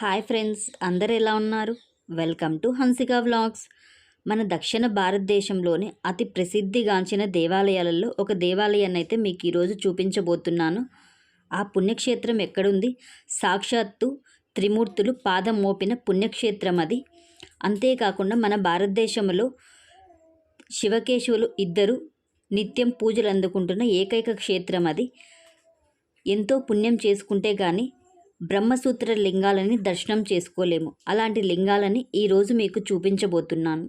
Hi friends, అందరు ఎలా ఉన్నారు? Welcome to Hansika vlogs. మన దక్షిణ భారతదేశంలోని అతి ప్రసిద్ధిగాంచిన దేవాలయాలలో ఒక దేవాలయాన్ని అయితే మీకు ఈరోజు చూపించబోతున్నాను. ఆ పుణ్యక్షేత్రం ఎక్కడుంది? సాక్షాత్తు త్రిమూర్తులు పాదం మోపిన పుణ్యక్షేత్రం అది. అంతేకాకుండా మన భారతదేశంలో శివకేశవులు ఇద్దరు నిత్యం పూజలు అందుకుంటున్న ఏకైక క్షేత్రం అది. ఎంతో పుణ్యం చేసుకుంటే కానీ బ్రహ్మసూత్ర లింగాలని దర్శనం చేసుకోలేము. అలాంటి లింగాలని ఈరోజు మీకు చూపించబోతున్నాను.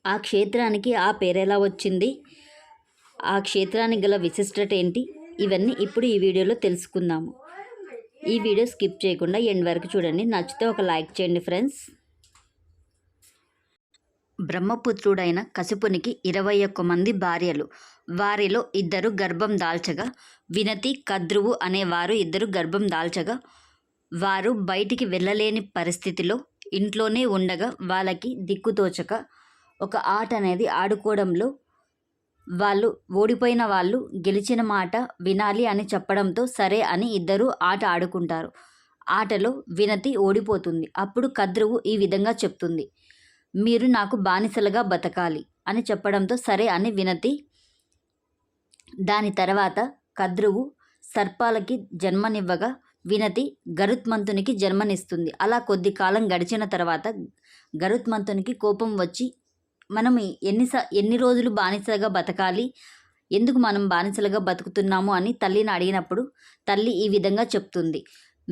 ఆ క్షేత్రానికి ఆ పేరు ఎలా వచ్చింది, ఆ క్షేత్రానికి గల విశిష్టత ఏంటి, ఇవన్నీ ఇప్పుడు ఈ వీడియోలో తెలుసుకుందాము. ఈ వీడియో స్కిప్ చేయకుండా ఎండ్ వరకు చూడండి. నచ్చితే ఒక లైక్ చేయండి ఫ్రెండ్స్. బ్రహ్మపుత్రుడైన కశపునికి 21 మంది భార్యలు. వారిలో ఇద్దరు గర్భం దాల్చగా, వినతి, కద్రువు అనేవారు ఇద్దరు గర్భం దాల్చగా, వారు బయటికి వెళ్ళలేని పరిస్థితిలో ఇంట్లోనే ఉండగా వాళ్ళకి దిక్కుతోచక ఒక ఆట అనేది ఆడుకోవడంలో వాళ్ళు ఓడిపోయిన వాళ్ళు గెలిచిన మాట వినాలి అని చెప్పడంతో సరే అని ఇద్దరు ఆట ఆడుకుంటారు. ఆటలో వినతి ఓడిపోతుంది. అప్పుడు కద్రువు ఈ విధంగా చెప్తుంది, మీరు నాకు బానిసలుగా బతకాలి అని చెప్పడంతో సరే అని వినతి. దాని తర్వాత కద్రువు సర్పాలకి జన్మనివ్వగా వినతి గరుత్మంతునికి జన్మనిస్తుంది. అలా కొద్ది కాలం గడిచిన తర్వాత గరుత్మంతునికి కోపం వచ్చి మనం ఎన్ని రోజులు బానిసగా బతకాలి, ఎందుకు మనం బానిసలుగా బతుకుతున్నాము అని తల్లిని అడిగినప్పుడు తల్లి ఈ విధంగా చెప్తుంది,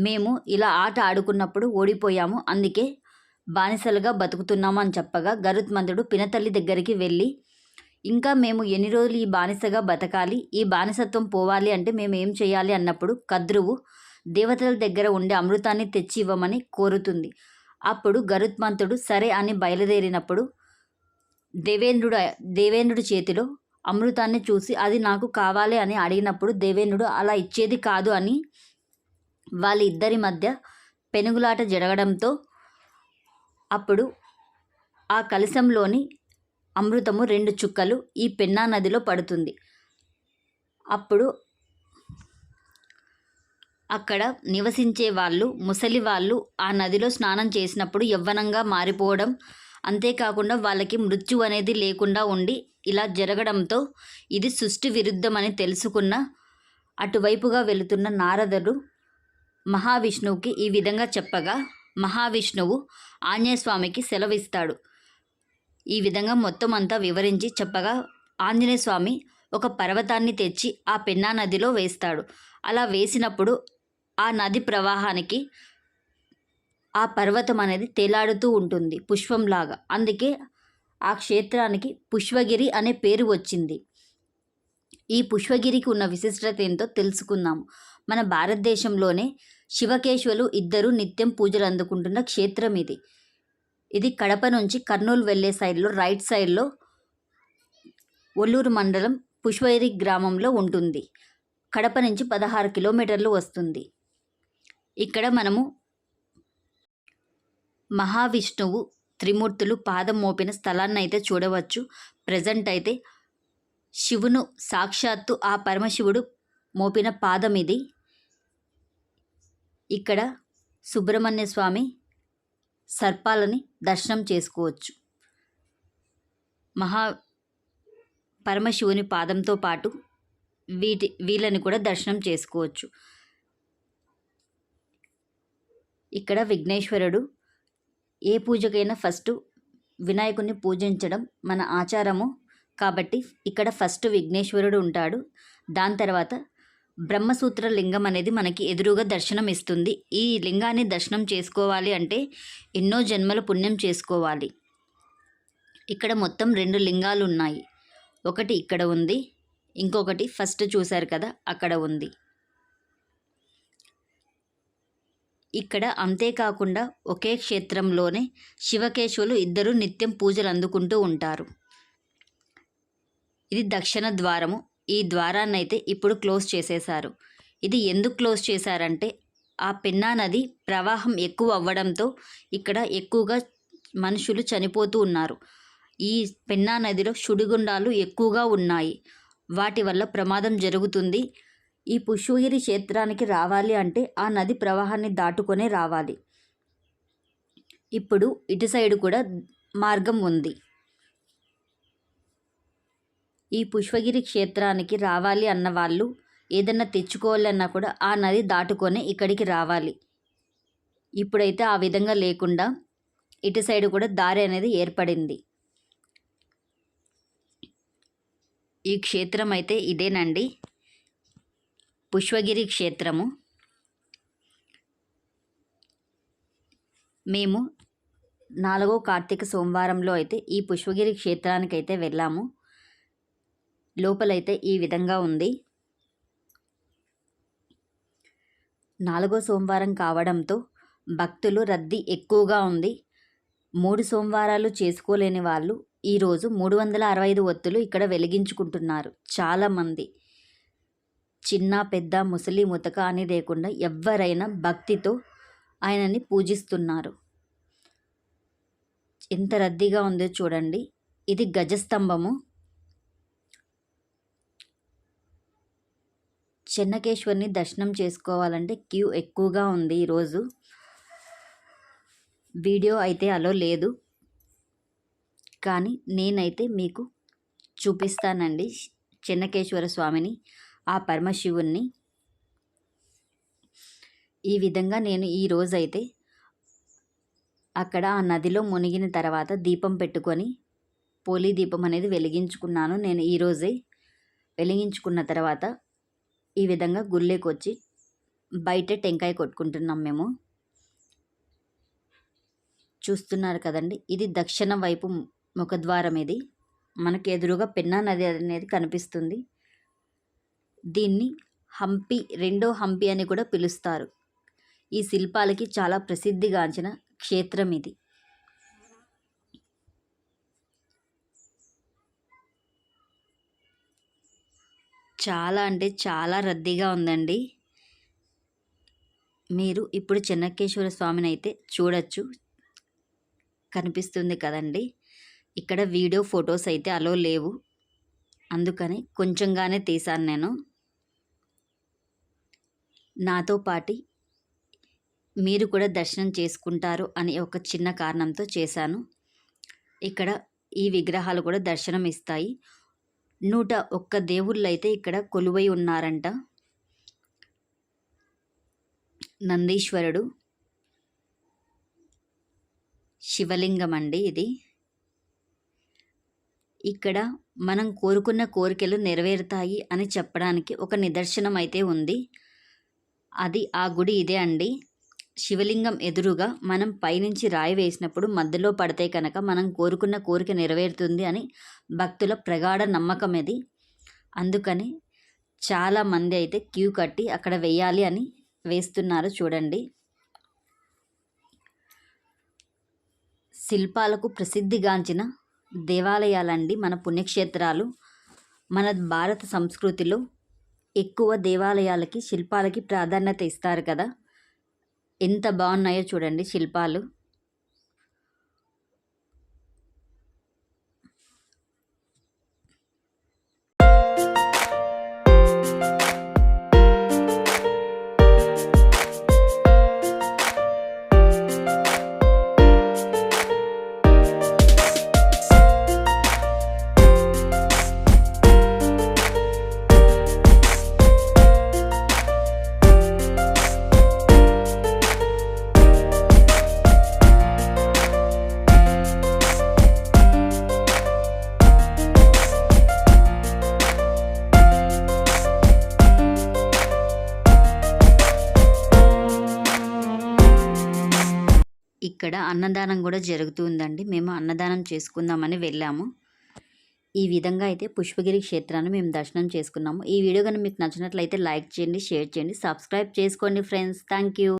మేము ఇలా ఆట ఆడుకున్నప్పుడు ఓడిపోయాము, అందుకే బానిసలుగా బతుకుతున్నాము అని చెప్పగా గరుత్మంతుడు పినతల్లి దగ్గరికి వెళ్ళి, ఇంకా మేము ఎన్ని రోజులు ఈ బానిసగా బతకాలి, ఈ బానిసత్వం పోవాలి అంటే మేము ఏం చేయాలి అన్నప్పుడు కద్రువు దేవతల దగ్గర ఉండే అమృతాన్ని తెచ్చి ఇవ్వమని కోరుతుంది. అప్పుడు గరుత్మంతుడు సరే అని బయలుదేరినప్పుడు దేవేంద్రుడి చేతిలో అమృతాన్ని చూసి అది నాకు కావాలి అని అడిగినప్పుడు దేవేంద్రుడు అలా ఇచ్చేది కాదు అని వాళ్ళిద్దరి మధ్య పెనుగులాట జరగడంతో అప్పుడు ఆ కలశంలోని అమృతము 2 చుక్కలు ఈ పెన్నా నదిలో పడుతుంది. అప్పుడు అక్కడ నివసించే వాళ్ళు, ముసలి వాళ్ళు ఆ నదిలో స్నానం చేసినప్పుడు యవ్వనంగా మారిపోవడం, అంతేకాకుండా వాళ్ళకి మృత్యు అనేది లేకుండా ఉండి ఇలా జరగడంతో ఇది సృష్టి విరుద్ధమని తెలుసుకున్న అటువైపుగా వెళుతున్న నారదుడు మహావిష్ణువుకి ఈ విధంగా చెప్పగా మహావిష్ణువు ఆంజనేయస్వామికి సెలవిస్తాడు. ఈ విధంగా మొత్తం అంతా వివరించి చెప్పగా ఆంజనేయస్వామి ఒక పర్వతాన్ని తెచ్చి ఆ పెన్నా నదిలో వేస్తాడు. అలా వేసినప్పుడు ఆ నది ప్రవాహానికి ఆ పర్వతం అనేది తేలాడుతూ ఉంటుంది పుష్పంలాగా. అందుకే ఆ క్షేత్రానికి పుష్పగిరి అనే పేరు వచ్చింది. ఈ పుష్పగిరికి ఉన్న విశిష్టత ఏంటో తెలుసుకుందాము. మన భారతదేశంలోనే శివకేశవులు ఇద్దరు నిత్యం పూజలు అందుకుంటున్న క్షేత్రం ఇది. ఇది కడప నుంచి కర్నూలు వెళ్ళే సైడ్లో రైట్ సైడ్లో ఒల్లూరు మండలం పుష్పగిరి గ్రామంలో ఉంటుంది. కడప నుంచి 16 కిలోమీటర్లు వస్తుంది. ఇక్కడ మనము మహావిష్ణువు త్రిమూర్తులు పాదం మోపిన స్థలాన్ని అయితే చూడవచ్చు. ప్రజెంట్ అయితే శివును సాక్షాత్తు ఆ పరమశివుడు మోపిన పాదం ఇది. ఇక్కడ సుబ్రహ్మణ్య స్వామి సర్పాలని దర్శనం చేసుకోవచ్చు. పరమశివుని పాదంతో పాటు వీళ్ళని కూడా దర్శనం చేసుకోవచ్చు. ఇక్కడ విఘ్నేశ్వరుడు, ఏ పూజకైనా ఫస్ట్ వినాయకుడిని పూజించడం మన ఆచారము కాబట్టి ఇక్కడ ఫస్ట్ విఘ్నేశ్వరుడు ఉంటాడు. దాని తర్వాత బ్రహ్మసూత్ర లింగం అనేది మనకి ఎదురుగా దర్శనం ఇస్తుంది. ఈ లింగాన్ని దర్శనం చేసుకోవాలి అంటే ఎన్నో జన్మల పుణ్యం చేసుకోవాలి. ఇక్కడ మొత్తం 2 లింగాలు ఉన్నాయి. ఒకటి ఇక్కడ ఉంది, ఇంకొకటి ఫస్ట్ చూశారు కదా అక్కడ ఉంది. ఇక్కడ అంతేకాకుండా ఒకే క్షేత్రంలోనే శివకేశవులు ఇద్దరు నిత్యం పూజలు అందుకుంటూ ఉంటారు. ఇది దక్షిణ ద్వారము. ఈ ద్వారాన్ని అయితే ఇప్పుడు క్లోజ్ చేసేశారు. ఇది ఎందుకు క్లోజ్ చేశారంటే ఆ పెన్నా నది ప్రవాహం ఎక్కువ అవ్వడంతో ఇక్కడ ఎక్కువగా మనుషులు చనిపోతూ ఉన్నారు. ఈ పెన్నా నదిలో సుడిగుండాలు ఎక్కువగా ఉన్నాయి. వాటి వల్ల ప్రమాదం జరుగుతుంది. ఈ పుష్పగిరి క్షేత్రానికి రావాలి అంటే ఆ నది ప్రవాహాన్ని దాటుకొనే రావాలి. ఇప్పుడు ఇటు సైడ్ కూడా మార్గం ఉంది. ఈ పుష్పగిరి క్షేత్రానికి రావాలి అన్న వాళ్ళు ఏదన్నా తెచ్చుకోవాలన్నా కూడా ఆ నది దాటుకొని ఇక్కడికి రావాలి. ఇప్పుడైతే ఆ విధంగా లేకుండా ఇటు సైడ్ కూడా దారి అనేది ఏర్పడింది. ఈ క్షేత్రం అయితే ఇదేనండి, పుష్పగిరి క్షేత్రము. మేము 4వ కార్తీక సోమవారంలో అయితే ఈ పుష్పగిరి క్షేత్రానికి అయితే వెళ్ళాము. లోపలైతే ఈ విధంగా ఉంది. 4వ సోమవారం కావడంతో భక్తులు రద్దీ ఎక్కువగా ఉంది. 3 సోమవారాలు చేసుకోలేని వాళ్ళు ఈరోజు 365 ఒత్తులు ఇక్కడ వెలిగించుకుంటున్నారు చాలామంది. చిన్న పెద్ద ముసలి ముతక అని లేకుండా ఎవ్వరైనా భక్తితో ఆయనని పూజిస్తున్నారు. ఎంత రద్దీగా ఉందో చూడండి. ఇది గజస్తంభము. చెన్నకేశ్వర్ని దర్శనం చేసుకోవాలంటే క్యూ ఎక్కువగా ఉంది ఈరోజు. వీడియో అయితే అలో లేదు, కానీ నేనైతే మీకు చూపిస్తానండి చెన్నకేశ్వర స్వామిని, ఆ పరమశివుణ్ణి. ఈ విధంగా నేను ఈరోజైతే అక్కడ ఆ నదిలో మునిగిన తర్వాత దీపం పెట్టుకొని పోలీ దీపం అనేది వెలిగించుకున్నాను. నేను ఈరోజే వెలిగించుకున్న తర్వాత ఈ విధంగా గుళ్ళేకి వచ్చి బయట టెంకాయ కొట్టుకుంటున్నాం మేము. చూస్తున్నారు కదండి, ఇది దక్షిణ వైపు ముఖద్వారం. ఇది మనకు ఎదురుగా పెన్నా నది అనేది కనిపిస్తుంది. దీన్ని హంపి, రెండో హంపి అని కూడా పిలుస్తారు. ఈ శిల్పాలకి చాలా ప్రసిద్ధిగాంచిన క్షేత్రం ఇది. చాలా అంటే చాలా రద్దీగా ఉందండి. మీరు ఇప్పుడు చెన్నకేశ్వర స్వామిని అయితే చూడొచ్చు, కనిపిస్తుంది కదండి. ఇక్కడ వీడియో ఫొటోస్ అయితే అలో లేవు, అందుకని కొంచెంగానే తీశాను నేను. నాతో పాటు మీరు కూడా దర్శనం చేసుకుంటారు అని ఒక చిన్న కారణంతో చేశాను. ఇక్కడ ఈ విగ్రహాలు కూడా దర్శనం ఇస్తాయి. 101 దేవుళ్ళు అయితే ఇక్కడ కొలువై ఉన్నారంట. నందీశ్వరుడు, శివలింగం అండి ఇది. ఇక్కడ మనం కోరుకున్న కోరికలు నెరవేరుతాయి అని చెప్పడానికి ఒక నిదర్శనం అయితే ఉంది. అది ఆ గుడి ఇదే అండి. శివలింగం ఎదురుగా మనం పైనుంచి రాయి వేసినప్పుడు మధ్యలో పడితే కనుక మనం కోరుకున్న కోరిక నెరవేరుతుంది అని భక్తుల ప్రగాఢ నమ్మకం ఇది. అందుకని చాలామంది అయితే క్యూ కట్టి అక్కడ వేయాలి అని వేస్తున్నారు చూడండి. శిల్పాలకు ప్రసిద్ధిగాంచిన దేవాలయాలండి మన పుణ్యక్షేత్రాలు. మన భారత సంస్కృతిలో ఎక్కువ దేవాలయాలకి, శిల్పాలకి ప్రాధాన్యత ఇస్తారు కదా. ఎంత బాగున్నాయో చూడండి శిల్పాలు. ఇక్కడ అన్నదానం కూడా జరుగుతుందండి. మేము అన్నదానం చేసుకుందామని వెళ్ళాము. ఈ విధంగా అయితే పుష్పగిరి క్షేత్రాన్ని మేము దర్శనం చేసుకున్నాము. ఈ వీడియో కనుక మీకు నచ్చినట్లయితే లైక్ చేయండి, షేర్ చేయండి, సబ్స్క్రైబ్ చేసుకోండి ఫ్రెండ్స్. Thank you.